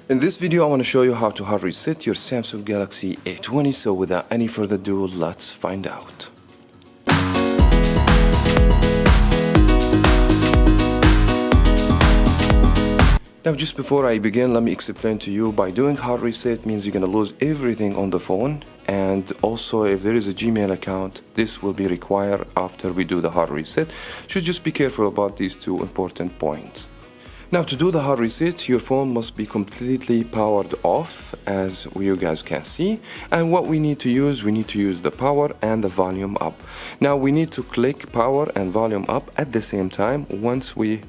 In this video, I want to show you how to hard reset your Samsung Galaxy A20. So without any further ado, let's find out. Now, just before I begin, let me explain to you, by doing hard reset means you're going to lose everything on the phone, and also if there is a Gmail account, this will be required after we do the hard reset. So just be careful about these two important points. Now, to do the hard reset, your phone must be completely powered off, as you guys can see. And what we need to use the power and the volume up. Now, we need to click power and volume up at the same time. Once we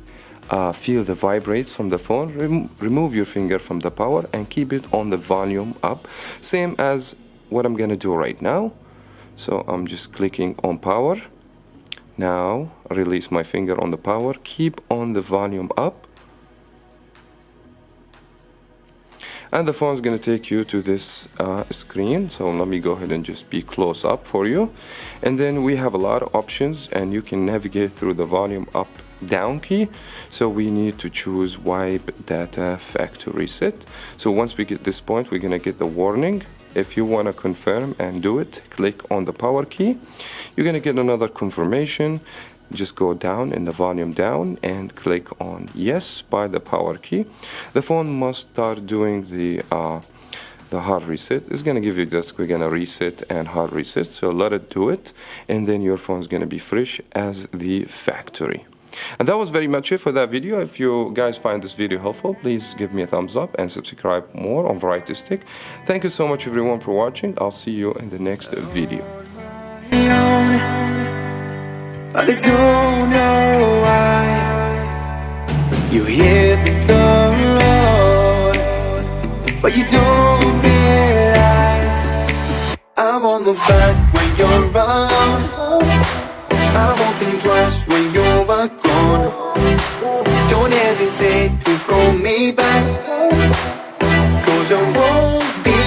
feel the vibrates from the phone, remove your finger from the power and keep it on the volume up, same as what I'm gonna do right now. So I'm just clicking on power. Now release my finger on the power, keep on the volume up, and the phone is going to take you to this screen. So let me go ahead and just be close up for you. And then we have a lot of options, and you can navigate through the volume up down key. So we need to choose wipe data factory reset. So once we get this point, we're going to get the warning. If you want to confirm and do it, click on the power key. You're going to get another confirmation. Just go down in the volume down and click on yes by the power key. The phone must start doing the hard reset. It's going to give you this, we're going to reset and hard reset. So let it do it, and then your phone is going to be fresh as the factory. And that was very much it for that video. If you guys find this video helpful, please give me a thumbs up and subscribe more on Variety Stick. Thank you so much everyone for watching. I'll see you in the next video. But I don't know why you hit the road, but you don't realize I won't look back when you're around. I won't think twice when you're gone. Don't hesitate to call me back, 'cause I won't be